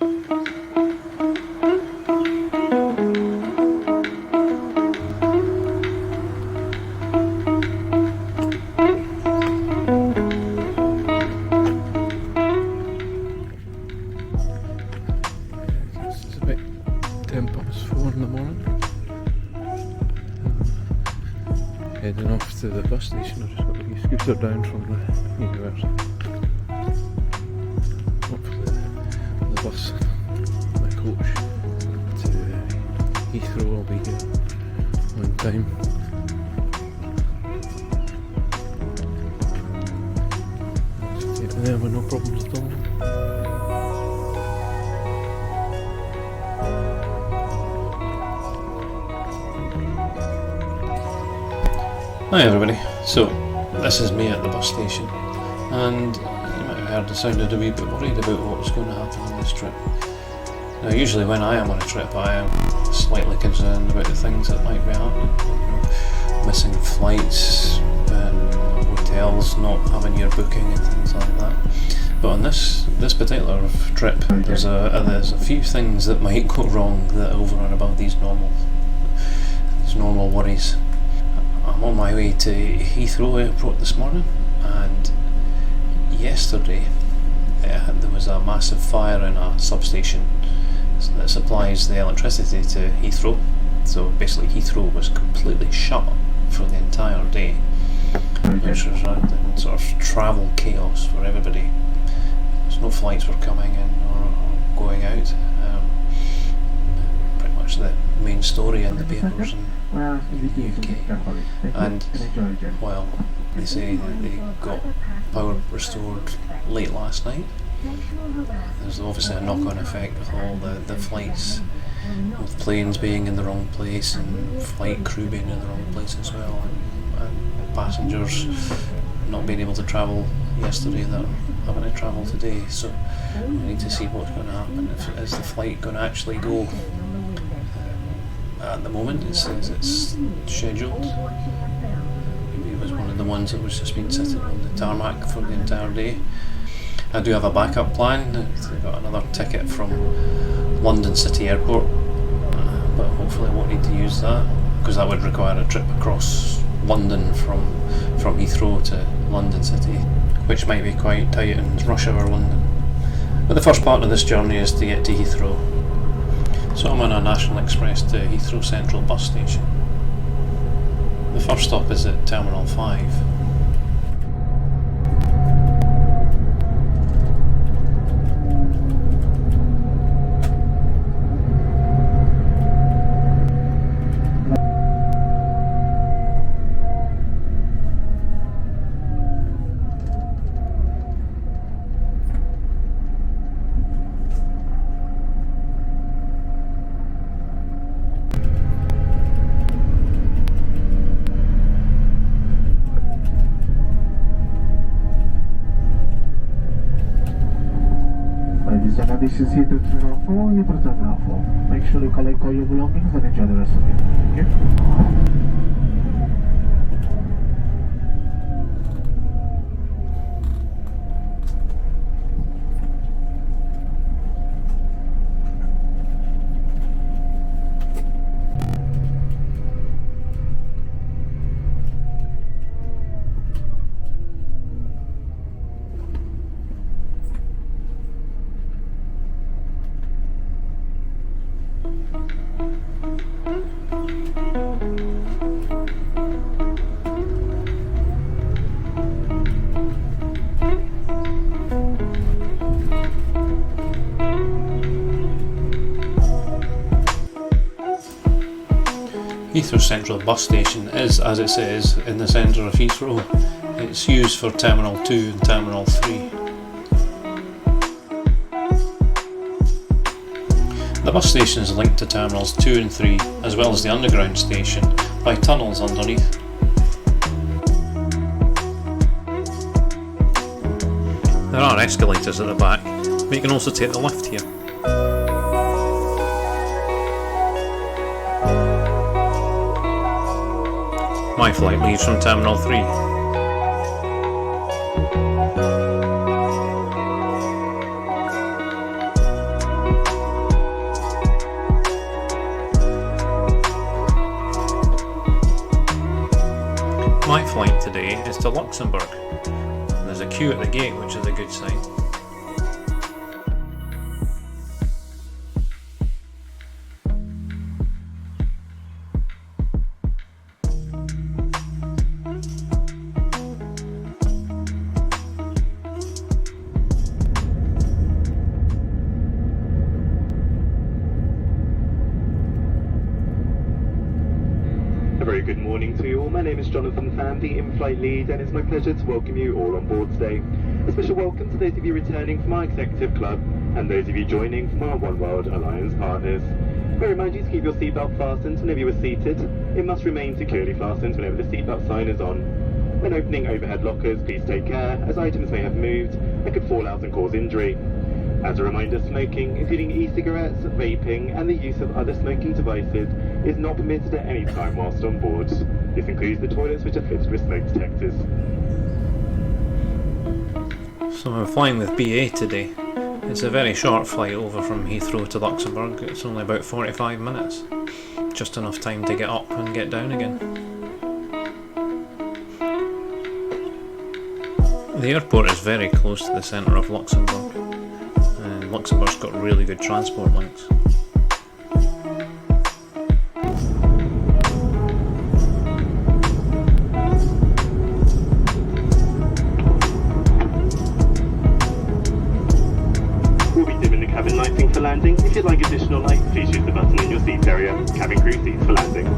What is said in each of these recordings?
It's about 4:10 in the morning. Heading off to the bus station. I've just got the scooter down from the university. Hopefully the bus, my coach to Heathrow will be here on time. Just get there with no problems at all. Hi everybody, so this is me at the bus station, and you might have heard I sounded a wee bit worried about what was going to happen on this trip. Now usually when I am on a trip I am slightly concerned about the things that might be happening, missing flights, hotels not having your booking and things like that. But on this particular trip there's a few things that might go wrong that over and above these normal worries. I'm on my way to Heathrow Airport this morning, and yesterday there was a massive fire in a substation that supplies the electricity to Heathrow. So basically Heathrow was completely shut for the entire day, which resulted in sort of travel chaos for everybody. So no flights were coming in or going out. Pretty much the main story in the papers in the UK. And well, they say that they got power restored late last night. There's obviously a knock-on effect with all the flights, with planes being in the wrong place and flight crew being in the wrong place as well, and passengers not being able to travel yesterday that are having to travel today. So we need to see what's going to happen. Is the flight going to actually go? At the moment it says it's scheduled. Maybe it was one of the ones that was just been sitting on the tarmac for the entire day. I do have a backup plan. I've got another ticket from London City Airport, but hopefully I won't need to use that, because that would require a trip across London from Heathrow to London City, which might be quite tight in rush hour London. But the first part of this journey is to get to Heathrow. So I'm on a National Express to Heathrow Central bus station. The first stop is at Terminal 5. This is Heathrow Terminal 4, you for Terminal 4. Make sure you collect all your belongings and enjoy the rest of it. Thank you. Heathrow Central bus station is, as it says, in the centre of Heathrow. It's used for Terminal 2 and Terminal 3. The bus station is linked to Terminals 2 and 3, as well as the underground station, by tunnels underneath. There are escalators at the back, but you can also take the lift here. My flight leaves from Terminal 3. today is to Luxembourg. There's a queue at the gate, which is a good sign. A very good morning to you all. My name is Jonathan Pham, the in-flight lead, and it's my pleasure to welcome you all on board today. A special welcome to those of you returning from our executive club and those of you joining from our One World Alliance partners. I remind you to keep your seatbelt fastened whenever you are seated. It must remain securely fastened whenever the seatbelt sign is on. When opening overhead lockers, please take care, as items may have moved and could fall out and cause injury. As a reminder, smoking, including e-cigarettes, vaping, and the use of other smoking devices, is not permitted at any time whilst on board. This includes the toilets, which are fitted with smoke detectors. So I'm flying with BA today. It's a very short flight over from Heathrow to Luxembourg. It's only about 45 minutes. Just enough time to get up and get down again. The airport is very close to the centre of Luxembourg. Luxembourg's got really good transport links. We'll be dimming the cabin lighting for landing. If you'd like additional light, please use the button in your seat area. Cabin crew seats for landing.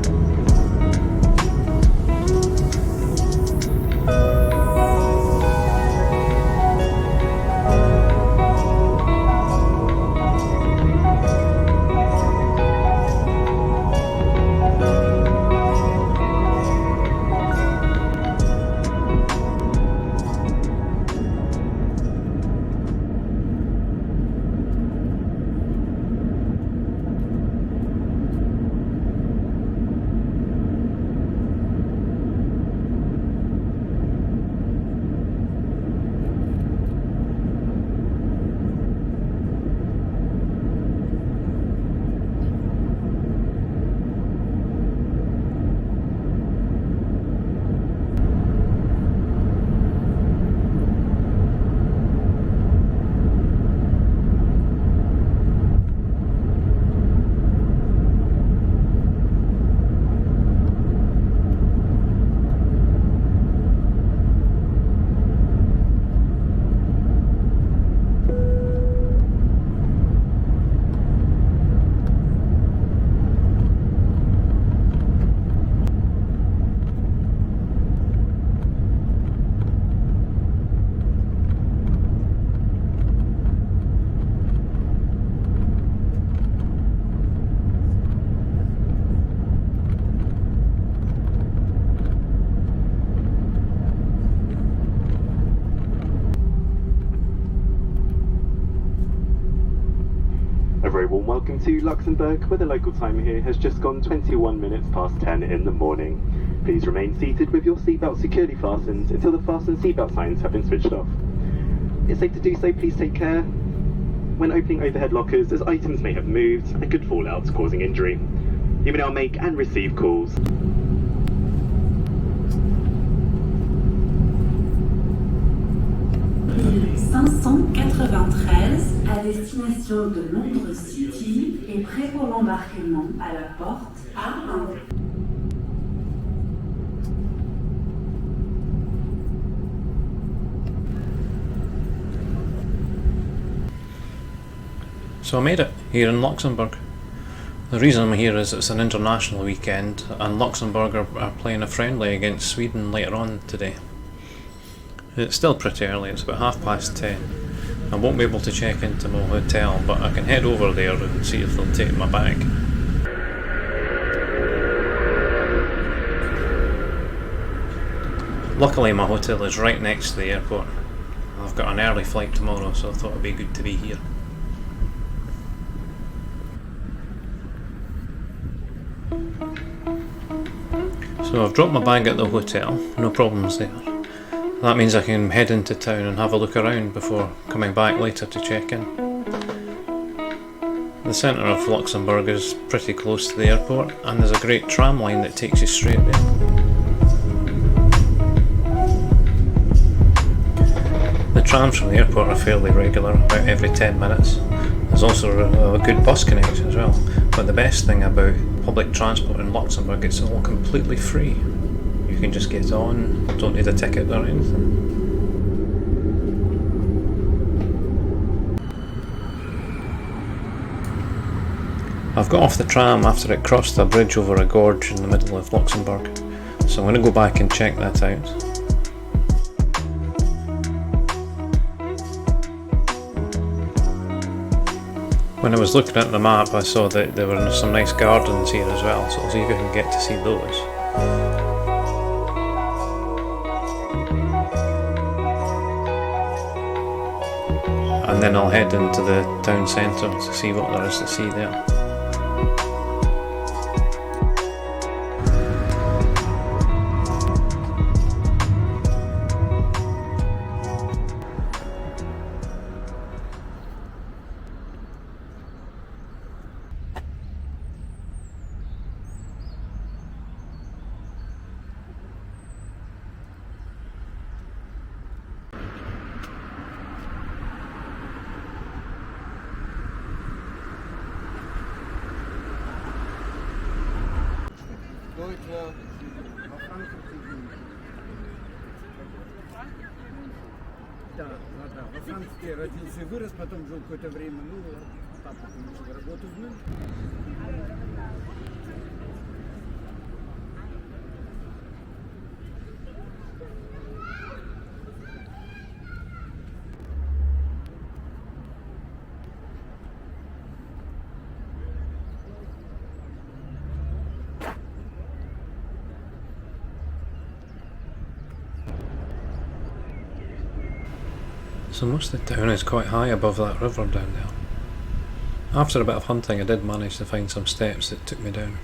A very warm welcome to Luxembourg, where the local time here has just gone 21 minutes past 10 in the morning. Please remain seated with your seatbelt securely fastened until the fasten seatbelt signs have been switched off. It's safe to do so, please take care when opening overhead lockers, as items may have moved and could fall out, causing injury. You may now make and receive calls. à destination de Londres City et prêt pour l'embarquement à la porte A1. So I made it here in Luxembourg. The reason I'm here is it's an international weekend and Luxembourg are playing a friendly against Sweden later on today. It's still pretty early, it's about 10:30. I won't be able to check into my hotel, but I can head over there and see if they'll take my bag. Luckily my hotel is right next to the airport. I've got an early flight tomorrow, so I thought it'd be good to be here. So I've dropped my bag at the hotel, no problems there. That means I can head into town and have a look around before coming back later to check in. The centre of Luxembourg is pretty close to the airport and there's a great tram line that takes you straight there. trams from the airport are fairly regular, about every 10 minutes. There's also a good bus connection as well. But the best thing about public transport in Luxembourg, it's all completely free. You can just get on, don't need a ticket or anything. I've got off the tram after it crossed a bridge over a gorge in the middle of Luxembourg, so I'm going to go back and check that out. When I was looking at the map, I saw that there were some nice gardens here as well, so I'll see if I can get to see those. And then I'll head into the town centre to see what there is to see there. Да. Во Франции родился и вырос, потом жил какое-то время, папа получил работу в Мюнхене. So most of the town is quite high above that river down there. After a bit of hunting, I did manage to find some steps that took me down.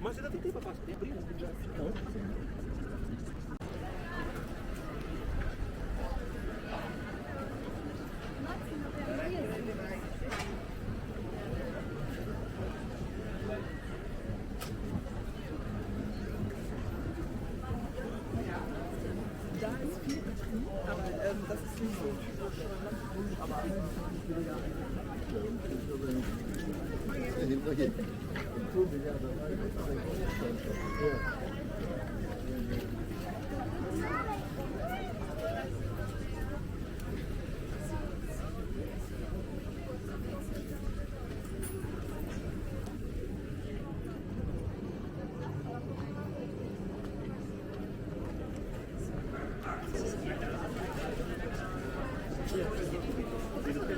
Mas ainda tem tempo para abrir, né? Da ist viel Betrieb, aber das ist nicht so.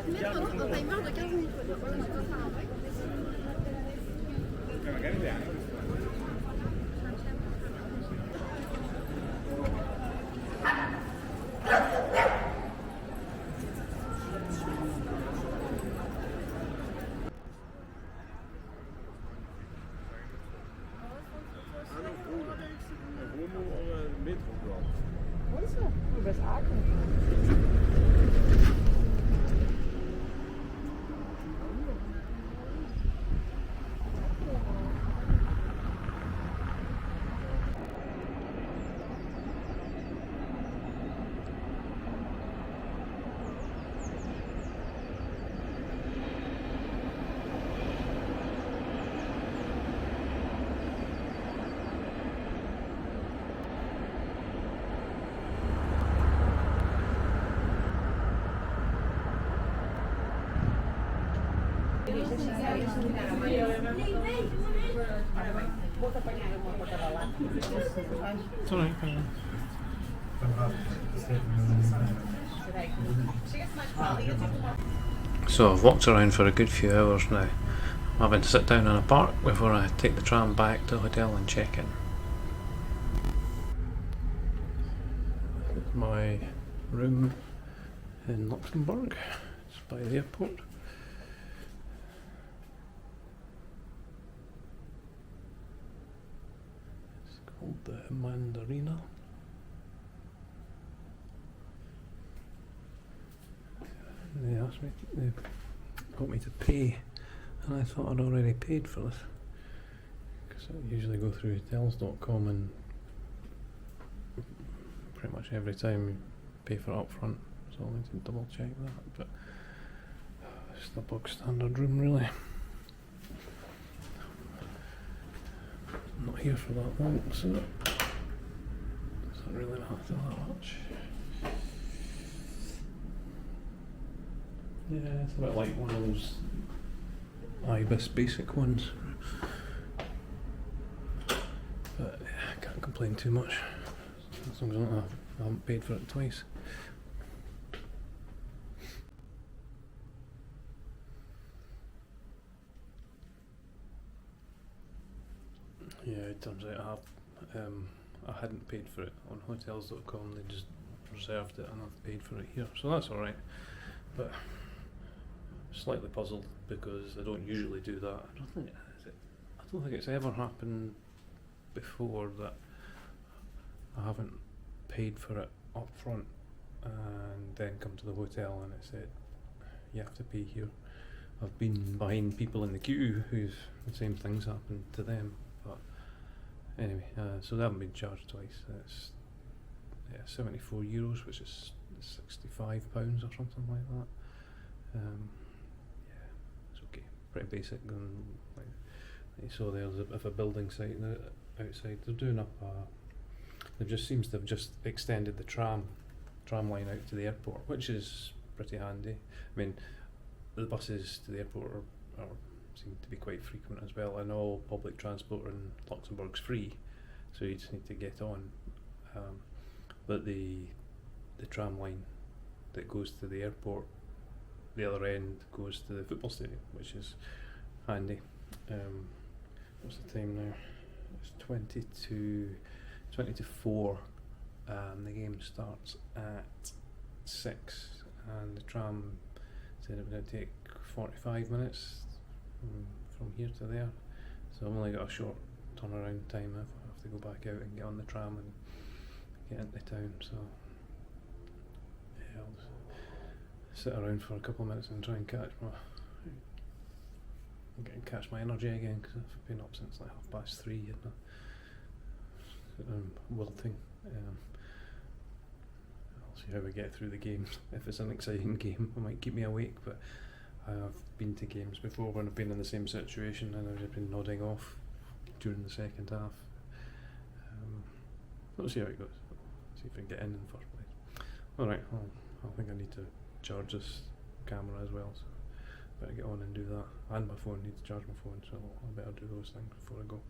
Mettre dans un timer de 15 minutes. Metro, glaube ich. Wo ist er? Über das Aachen. It's alright, So I've walked around for a good few hours now. I'm having to sit down in a park before I take the tram back to the hotel and check in. My room in Luxembourg. It's by the airport. It's called the Mandarina. They asked me, they got me to pay, and I thought I'd already paid for this. Because I usually go through hotels.com and pretty much every time you pay for it up front, so I need to double check that, but it's the bog standard room really. I'm not here for that long, so it doesn't really matter that much. Yeah, it's a bit like one of those Ibis basic ones, but I can't complain too much as long as I haven't paid for it twice. Yeah, it turns out I hadn't paid for it on hotels.com, they just reserved it and I've paid for it here, so that's alright. But slightly puzzled because I don't usually do that. I don't think it's ever happened before that I haven't paid for it up front and then come to the hotel and it said you have to pay here. I've been behind people in the queue who's the same things happened to them, but anyway, so they haven't been charged twice. It's €74, which is £65 or something like that. Yeah, it's okay. Pretty basic. And like you saw there's a building site outside. They're doing up. There just seems to have just extended the tram line out to the airport, which is pretty handy. I mean, the buses to the airport are seem to be quite frequent as well, and all public transport in Luxembourg's free, so you just need to get on. But the tram line that goes to the airport, the other end goes to the football stadium, which is handy. What's the time now? It's 20 to 4. The game starts at 6, and the tram said it was going to take 45 minutes from here to there. So I've only got a short turnaround time. I have to go back out and get on the tram and get into town. So yeah, I'll just sit around for a couple of minutes and try and catch my energy again, because I've been up since like 3:30 and wilting. I'll see how we get through the games. If it's an exciting game, it might keep me awake, but I've been to games before when I've been in the same situation and I've just been nodding off during the second half. We'll see how it goes. See if I can get in the first place. Alright, I think I need to charge this camera as well, so better get on and do that. And my phone, need to charge my phone, so I better do those things before I go.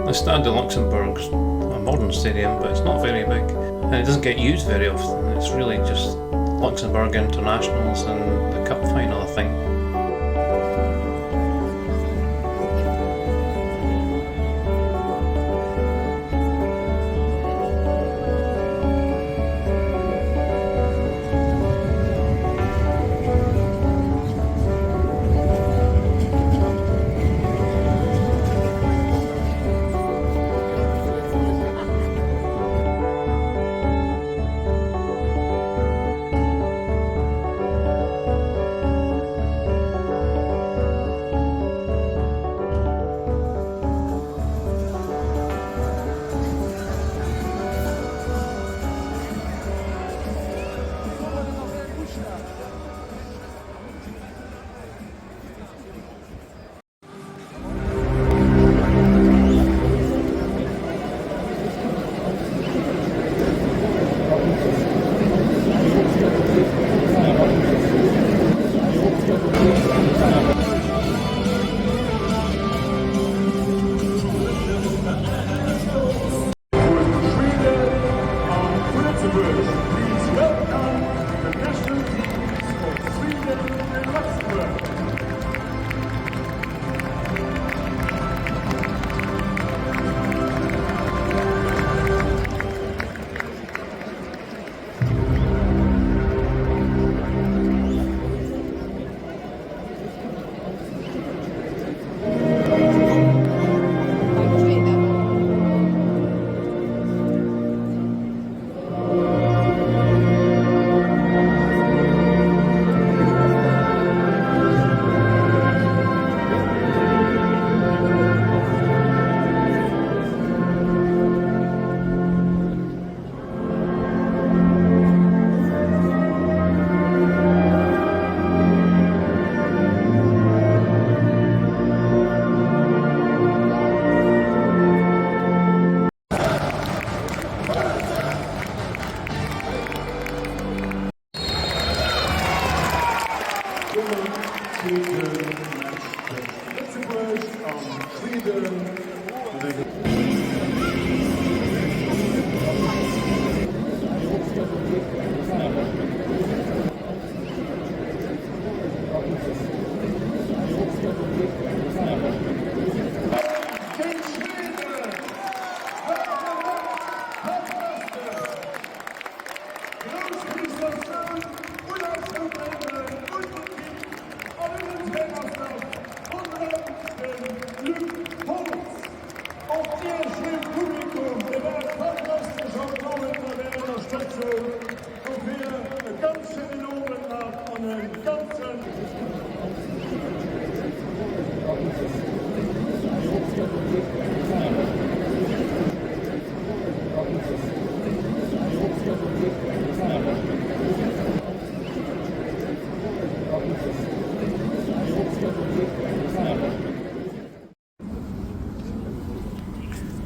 The Stade de Luxembourg's a modern stadium, but it's not very big, and it doesn't get used very often. It's really just Luxembourg internationals and the cup final, I think.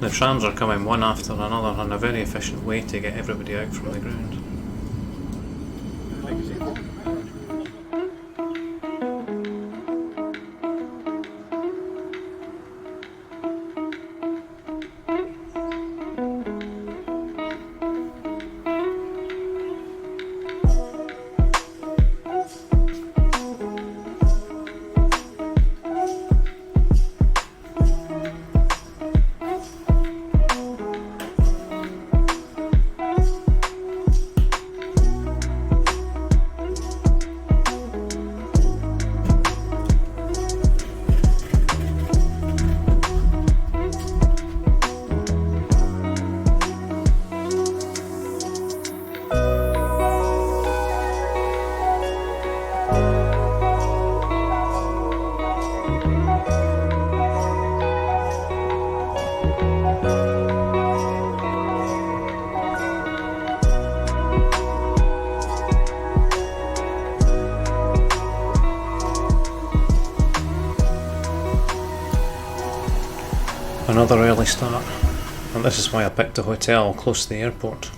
The trams are coming one after another in a very efficient way to get everybody out from the ground. Another early start, and this is why I picked a hotel close to the airport.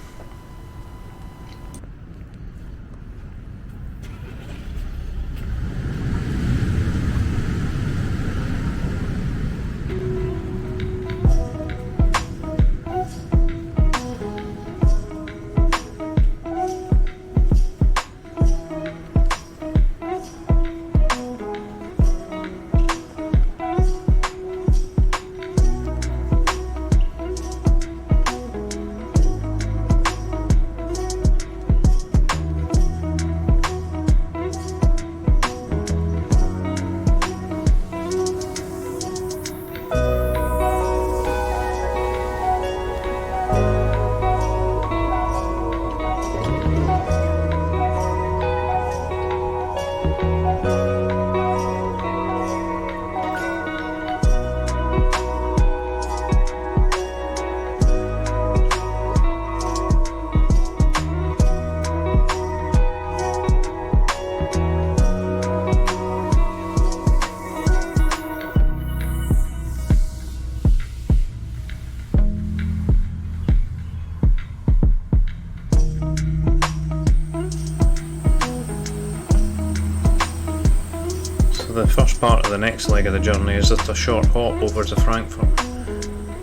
The first part of the next leg of the journey is just a short hop over to Frankfurt.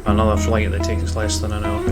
Another flight that takes less than an hour.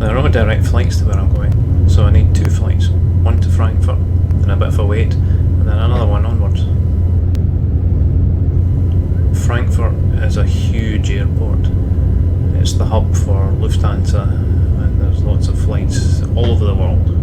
There are no direct flights to where I'm going, so I need 2 flights. One to Frankfurt, and a bit of a wait, and then another one onwards. Frankfurt is a huge airport. It's the hub for Lufthansa, and there's lots of flights all over the world.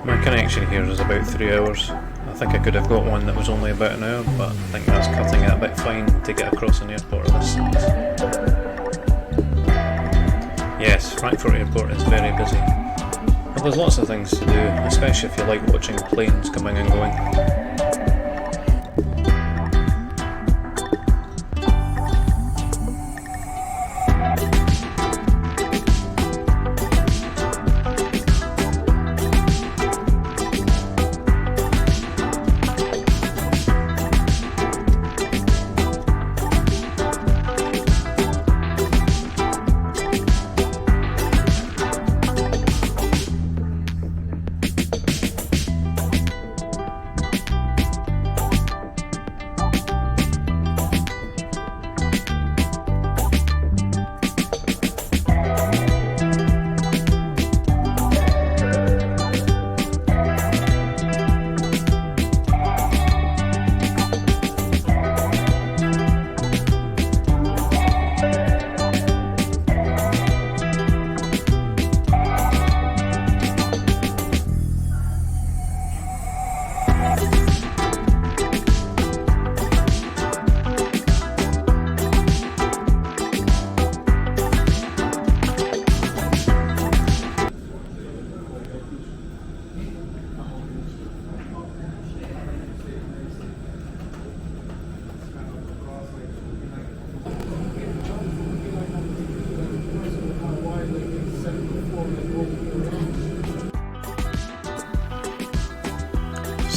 My connection here is about 3 hours. I think I could have got one that was only about an hour, but I think that's cutting it a bit fine to get across an airport of this size. Yes, Frankfurt Airport is very busy. But there's lots of things to do, especially if you like watching planes coming and going.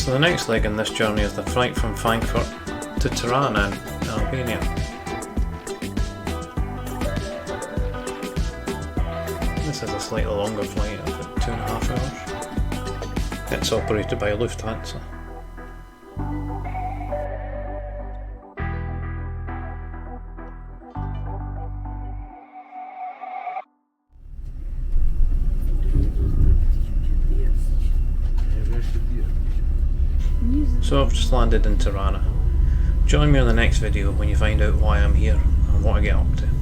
So the next leg in this journey is the flight from Frankfurt to Tirana in Albania. This is a slightly longer flight of about 2.5 hours. It's operated by Lufthansa. So I've just landed in Tirana. Join me on the next video when you find out why I'm here and what I get up to.